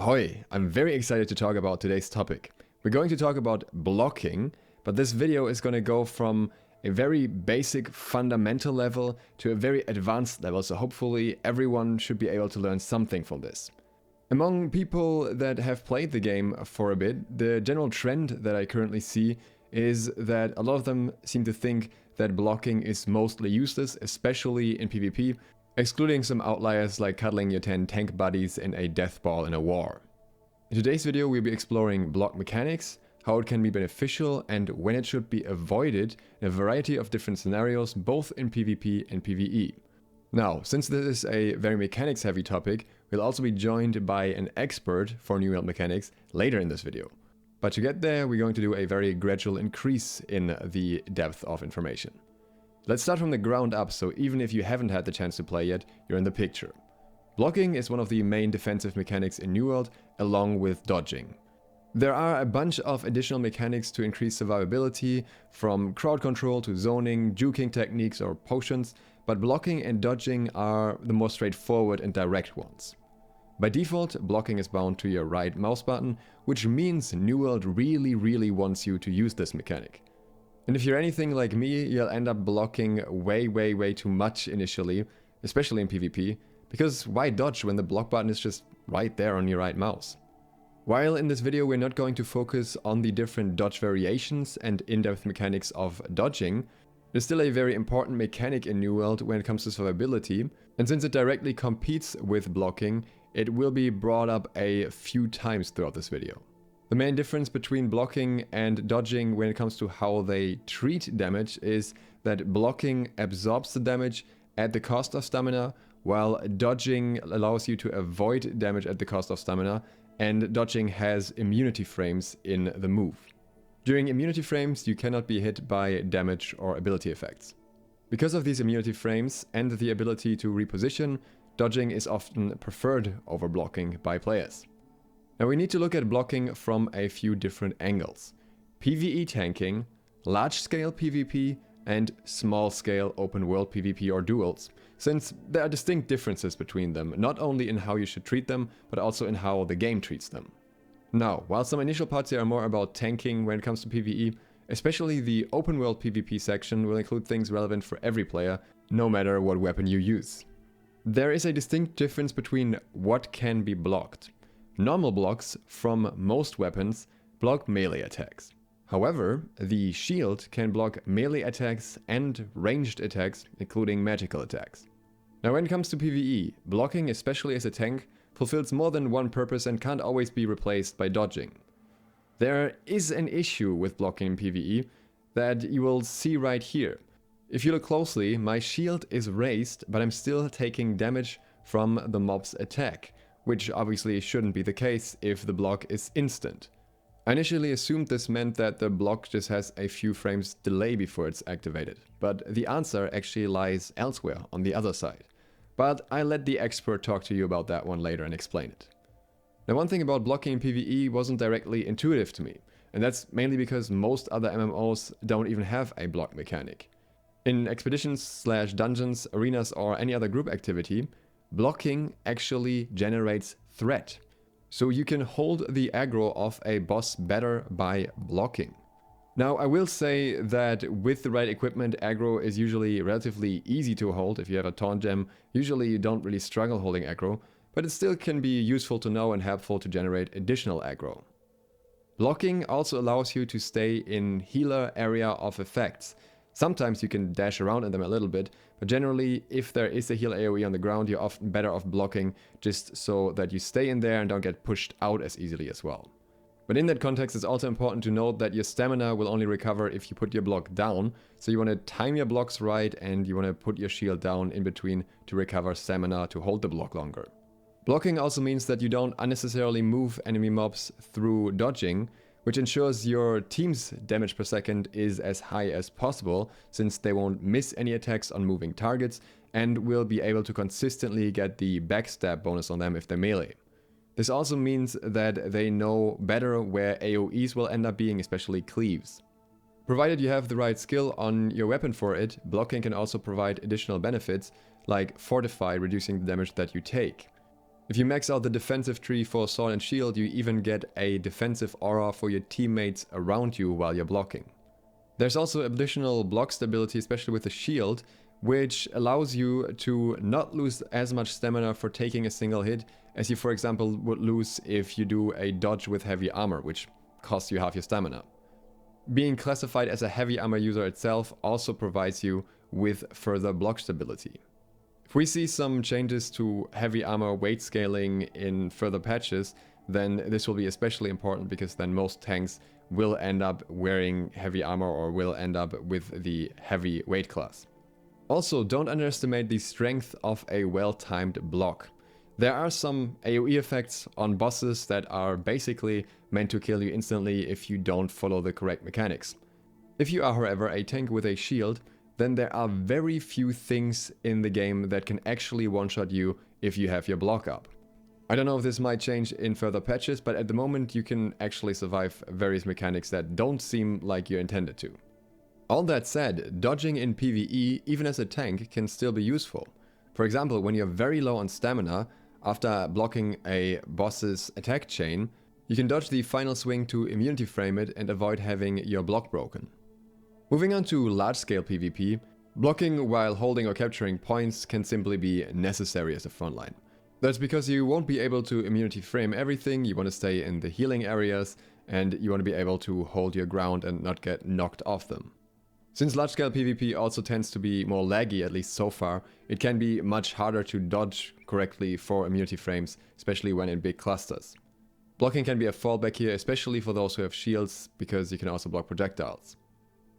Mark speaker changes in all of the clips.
Speaker 1: Ahoy! I'm very excited to talk about today's topic. We're going to talk about blocking, but this video is going to go from a very basic fundamental level to a very advanced level, so hopefully everyone should be able to learn something from this. Among people that have played the game for a bit, the general trend that I currently see is that a lot of them seem to think that blocking is mostly useless, especially in PvP, excluding some outliers like cuddling your 10 tank buddies in a death ball in a war. In today's video we'll be exploring block mechanics, how it can be beneficial and when it should be avoided in a variety of different scenarios both in PvP and PvE. Now, since this is a very mechanics heavy topic, we'll also be joined by an expert for New World mechanics later in this video. But to get there we're going to do a very gradual increase in the depth of information. Let's start from the ground up, so even if you haven't had the chance to play yet, you're in the picture. Blocking is one of the main defensive mechanics in New World, along with dodging. There are a bunch of additional mechanics to increase survivability, from crowd control to zoning, juking techniques or potions, but blocking and dodging are the more straightforward and direct ones. By default, blocking is bound to your right mouse button, which means New World really wants you to use this mechanic. And if you're anything like me, you'll end up blocking way too much initially, especially in PvP, because why dodge when the block button is just right there on your right mouse? While in this video we're not going to focus on the different dodge variations and in-depth mechanics of dodging, it's still a very important mechanic in New World when it comes to survivability, and since it directly competes with blocking, it will be brought up a few times throughout this video. The main difference between blocking and dodging when it comes to how they treat damage is that blocking absorbs the damage at the cost of stamina, while dodging allows you to avoid damage at the cost of stamina, and dodging has immunity frames in the move. During immunity frames, you cannot be hit by damage or ability effects. Because of these immunity frames and the ability to reposition, dodging is often preferred over blocking by players. Now we need to look at blocking from a few different angles. PvE tanking, large-scale PvP, and small-scale open-world PvP or duels, since there are distinct differences between them, not only in how you should treat them, but also in how the game treats them. Now, while some initial parts here are more about tanking when it comes to PvE, especially the open-world PvP section will include things relevant for every player, no matter what weapon you use. There is a distinct difference between what can be blocked. Normal blocks from most weapons block melee attacks. However, the shield can block melee attacks and ranged attacks, including magical attacks. Now when it comes to PvE, blocking, especially as a tank, fulfills more than one purpose and can't always be replaced by dodging. There is an issue with blocking in PvE that you will see right here. If you look closely, my shield is raised, but I'm still taking damage from the mob's attack, which obviously shouldn't be the case if the block is instant. I initially assumed this meant that the block just has a few frames delay before it's activated, but the answer actually lies elsewhere on the other side. But I'll let the expert talk to you about that one later and explain it. Now, one thing about blocking in PvE wasn't directly intuitive to me, and that's mainly because most other MMOs don't even have a block mechanic. In expeditions/dungeons, arenas or any other group activity, blocking actually generates threat. So you can hold the aggro of a boss better by blocking. Now I will say that with the right equipment, aggro is usually relatively easy to hold. If you have a taunt gem, usually you don't really struggle holding aggro, but it still can be useful to know and helpful to generate additional aggro. Blocking also allows you to stay in healer area of effects. Sometimes you can dash around in them a little bit, but generally if there is a heal AoE on the ground, you're often better off blocking just so that you stay in there and don't get pushed out as easily as well. But in that context, it's also important to note that your stamina will only recover if you put your block down, so you want to time your blocks right and you want to put your shield down in between to recover stamina to hold the block longer. Blocking also means that you don't unnecessarily move enemy mobs through dodging, which ensures your team's damage per second is as high as possible, since they won't miss any attacks on moving targets and will be able to consistently get the backstab bonus on them if they're melee. This also means that they know better where AoEs will end up being, especially cleaves. Provided you have the right skill on your weapon for it, blocking can also provide additional benefits, like Fortify, reducing the damage that you take. If you max out the defensive tree for sword and shield, you even get a defensive aura for your teammates around you while you're blocking. There's also additional block stability, especially with the shield, which allows you to not lose as much stamina for taking a single hit as you, for example, would lose if you do a dodge with heavy armor, which costs you half your stamina. Being classified as a heavy armor user itself also provides you with further block stability. If we see some changes to heavy armor weight scaling in further patches, then this will be especially important because then most tanks will end up wearing heavy armor or will end up with the heavy weight class. Also, don't underestimate the strength of a well-timed block. There are some AoE effects on bosses that are basically meant to kill you instantly if you don't follow the correct mechanics. If you are, however, a tank with a shield, then there are very few things in the game that can actually one-shot you if you have your block up. I don't know if this might change in further patches, but at the moment you can actually survive various mechanics that don't seem like you're intended to. All that said, dodging in PvE, even as a tank, can still be useful. For example, when you're very low on stamina, after blocking a boss's attack chain, you can dodge the final swing to immunity frame it and avoid having your block broken. Moving on to large-scale PvP, blocking while holding or capturing points can simply be necessary as a frontline. That's because you won't be able to immunity frame everything, you want to stay in the healing areas, and you want to be able to hold your ground and not get knocked off them. Since large-scale PvP also tends to be more laggy, at least so far, it can be much harder to dodge correctly for immunity frames, especially when in big clusters. Blocking can be a fallback here, especially for those who have shields, because you can also block projectiles.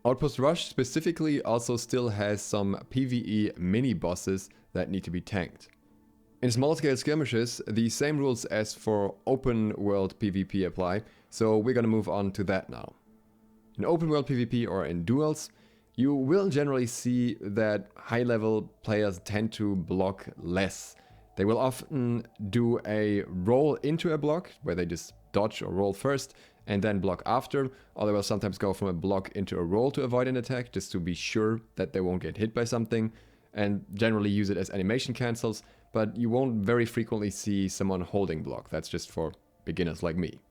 Speaker 1: Outpost Rush specifically also still has some PvE mini-bosses that need to be tanked. In small-scale skirmishes, the same rules as for open-world PvP apply, so we're gonna move on to that now. In open-world PvP or in duels, you will generally see that high-level players tend to block less. They will often do a roll into a block, where they just dodge or roll first, and then block after, or they will sometimes go from a block into a roll to avoid an attack, just to be sure that they won't get hit by something, and generally use it as animation cancels, but you won't very frequently see someone holding block. That's just for beginners like me.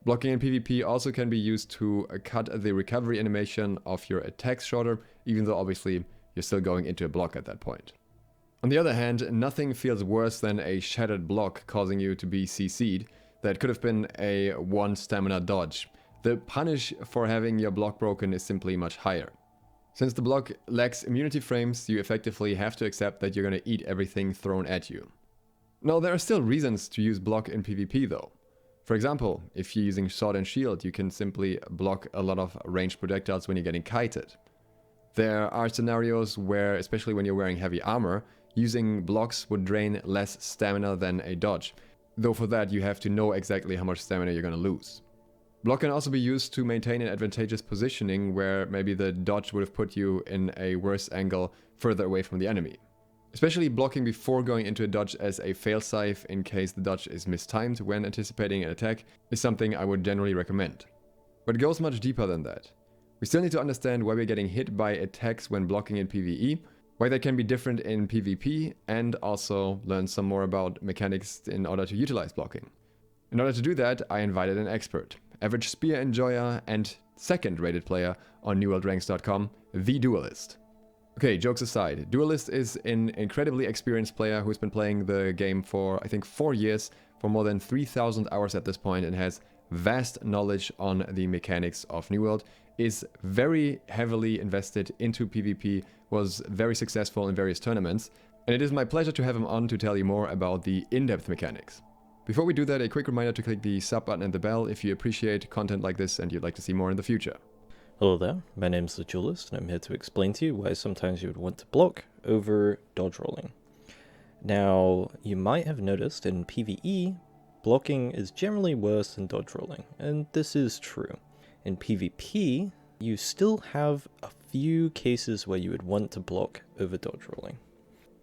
Speaker 1: Blocking in PvP also can be used to cut the recovery animation of your attacks shorter, even though obviously you're still going into a block at that point. On the other hand, nothing feels worse than a shattered block causing you to be CC'd. That could have been a 1 stamina dodge. The punish for having your block broken is simply much higher. Since the block lacks immunity frames, you effectively have to accept that you're gonna eat everything thrown at you. Now, there are still reasons to use block in PvP though. For example, if you're using sword and shield, you can simply block a lot of ranged projectiles when you're getting kited. There are scenarios where, especially when you're wearing heavy armor, using blocks would drain less stamina than a dodge, though for that you have to know exactly how much stamina you're gonna lose. Block can also be used to maintain an advantageous positioning where maybe the dodge would have put you in a worse angle further away from the enemy. Especially blocking before going into a dodge as a failsafe in case the dodge is mistimed when anticipating an attack is something I would generally recommend. But it goes much deeper than that. We still need to understand why we're getting hit by attacks when blocking in PvE, why that can be different in PvP, and also learn some more about mechanics in order to utilize blocking. In order to do that, I invited an expert, average spear enjoyer and second rated player on newworldranks.com, TheeDuelist. Okay, jokes aside, Duelist is an incredibly experienced player who's been playing the game for, I think, 4 years, for more than 3,000 hours at this point, and has vast knowledge on the mechanics of New World, is very heavily invested into PvP, was very successful in various tournaments, and it is my pleasure to have him on to tell you more about the in-depth mechanics. Before we do that, a quick reminder to click the sub button and the bell if you appreciate content like this and you'd like to see more in the future.
Speaker 2: Hello there, my name's TheeDuelist, and I'm here to explain to you why sometimes you would want to block over dodge rolling. Now, you might have noticed in PvE, blocking is generally worse than dodge rolling, and this is true. In PvP, you still have a few cases where you would want to block over dodge rolling.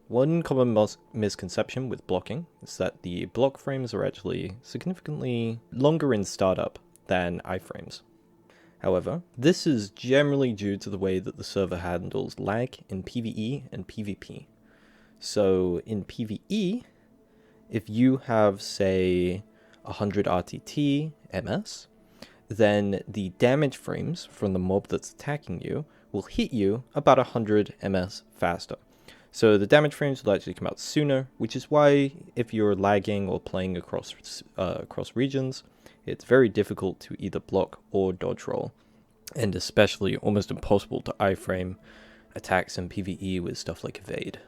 Speaker 2: One common misconception with blocking is that the block frames are actually significantly longer in startup than iframes. However, this is generally due to the way that the server handles lag in PvE and PvP. So in PvE, if you have, say, 100 RTT MS, then the damage frames from the mob that's attacking you will hit you about 100 MS faster. So the damage frames will actually come out sooner, which is why if you're lagging or playing across regions, it's very difficult to either block or dodge roll, and especially almost impossible to iframe attacks in PvE with stuff like evade.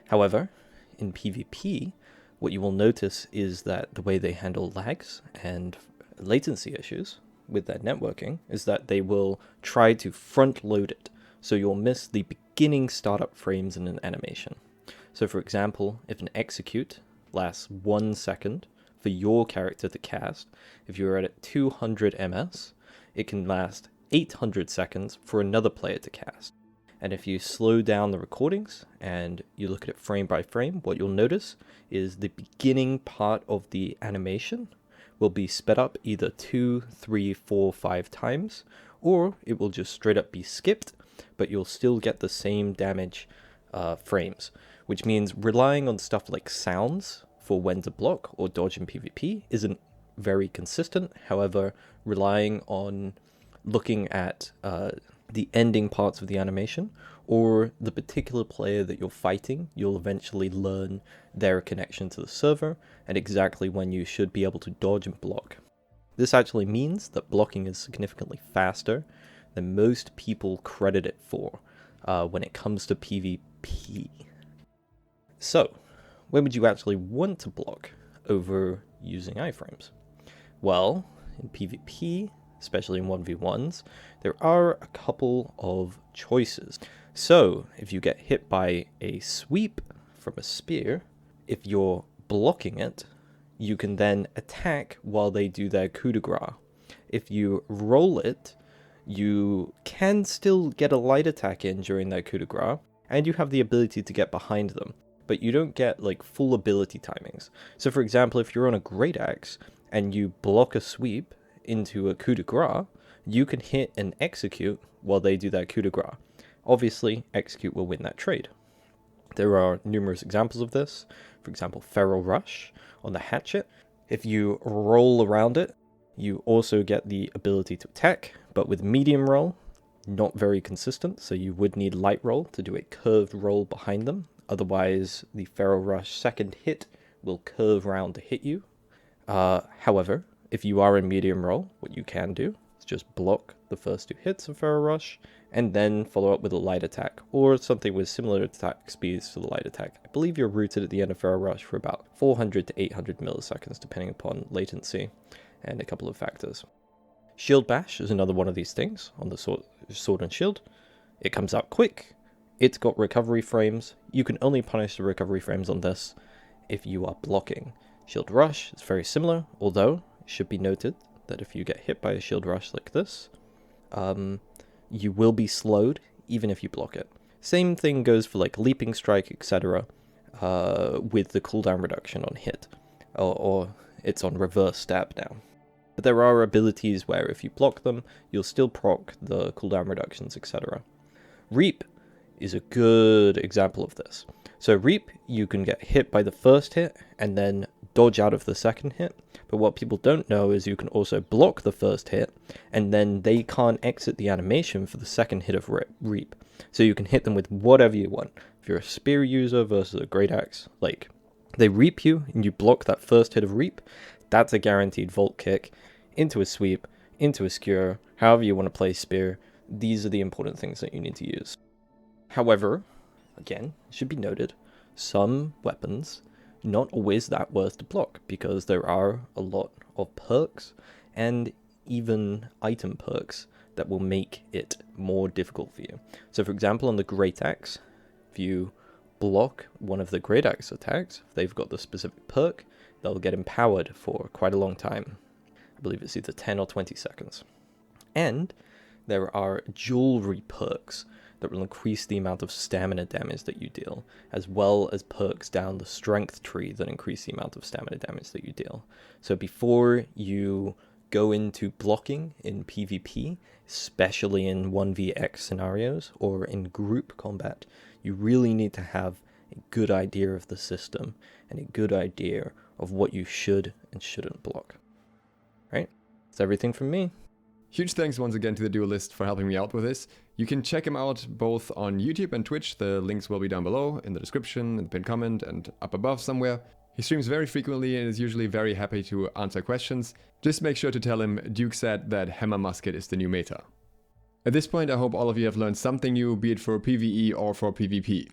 Speaker 2: However, in PvP, what you will notice is that the way they handle lags and latency issues with their networking is that they will try to front load it, so you'll miss the beginning startup frames in an animation. So for example, if an execute lasts 1 second for your character to cast, if you're at 200 MS, it can last 800 seconds for another player to cast. And if you slow down the recordings and you look at it frame by frame, what you'll notice is the beginning part of the animation will be sped up either 2, 3, 4, 5 times, or it will just straight up be skipped, but you'll still get the same damage frames, which means relying on stuff like sounds for when to block or dodge in PvP isn't very consistent. However, relying on looking at the ending parts of the animation or the particular player that you're fighting, you'll eventually learn their connection to the server and exactly when you should be able to dodge and block. This actually means that blocking is significantly faster than most people credit it for when it comes to PvP. So, when would you actually want to block over using iframes? Well, in PvP, especially in 1v1s, there are a couple of choices. So, if you get hit by a sweep from a spear, if you're blocking it, you can then attack while they do their coup de grace. If you roll it, you can still get a light attack in during their coup de grace, and you have the ability to get behind them, but you don't get like full ability timings. So for example, if you're on a great axe and you block a sweep into a coup de grace, you can hit and execute while they do that coup de grace. Obviously, execute will win that trade. There are numerous examples of this. For example, Feral Rush on the hatchet. If you roll around it, you also get the ability to attack, but with medium roll, not very consistent, so you would need light roll to do a curved roll behind them. Otherwise, the Feral Rush second hit will curve round to hit you. However, if you are in medium roll, what you can do is just block the first 2 hits of Feral Rush, and then follow up with a light attack, or something with similar attack speeds to the light attack. I believe you're rooted at the end of Feral Rush for about 400 to 800 milliseconds, depending upon latency and a couple of factors. Shield Bash is another one of these things on the sword and shield. It comes out quick, it's got recovery frames. You can only punish the recovery frames on this if you are blocking. Shield Rush is very similar, although it should be noted that if you get hit by a Shield Rush like this, you will be slowed even if you block it. Same thing goes for like Leaping Strike, etc. With the cooldown reduction on hit, or it's on reverse stab now. But there are abilities where if you block them, you'll still proc the cooldown reductions, etc. Reap is a good example of this. So Reap, you can get hit by the first hit and then dodge out of the second hit, but what people don't know is you can also block the first hit and then they can't exit the animation for the second hit of Reap. So you can hit them with whatever you want. If you're a spear user versus a great axe, like they Reap you and you block that first hit of Reap, that's a guaranteed vault kick into a sweep, into a skewer, however you want to play spear. These are the important things that you need to use. However, again, it should be noted, some weapons not always that worth to block because there are a lot of perks and even item perks that will make it more difficult for you. So for example, on the Great Axe, if you block one of the Great Axe attacks, if they've got the specific perk, they'll get empowered for quite a long time. I believe it's either 10 or 20 seconds. And there are jewelry perks that will increase the amount of stamina damage that you deal, as well as perks down the strength tree that increase the amount of stamina damage that you deal. So before you go into blocking in PvP, especially in 1vx scenarios or in group combat, you really need to have a good idea of the system, and a good idea of what you should and shouldn't block. Right? That's everything from me.
Speaker 1: Huge thanks once again to TheeDuelist for helping me out with this. You can check him out both on YouTube and Twitch. The links will be down below, in the description, in the pinned comment, and up above somewhere. He streams very frequently and is usually very happy to answer questions. Just make sure to tell him Duke said that Hammer Musket is the new meta. At this point, I hope all of you have learned something new, be it for PvE or for PvP.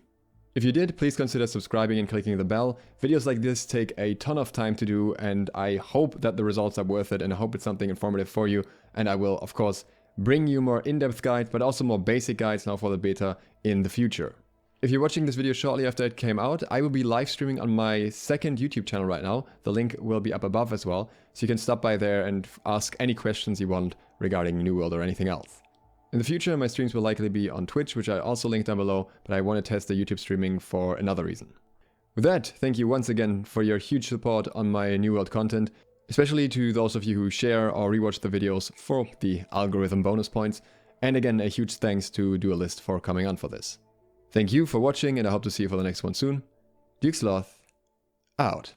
Speaker 1: If you did, please consider subscribing and clicking the bell. Videos like this take a ton of time to do, and I hope that the results are worth it, and I hope it's something informative for you. And I will, of course, bring you more in-depth guides, but also more basic guides now for the beta in the future. If you're watching this video shortly after it came out, I will be live streaming on my second YouTube channel right now. The link will be up above as well, so you can stop by there and ask any questions you want regarding New World or anything else. In the future, my streams will likely be on Twitch, which I also linked down below, but I want to test the YouTube streaming for another reason. With that, thank you once again for your huge support on my New World content, especially to those of you who share or rewatch the videos for the algorithm bonus points, and again a huge thanks to TheeDuelist for coming on for this. Thank you for watching, and I hope to see you for the next one soon. SLOTH, out.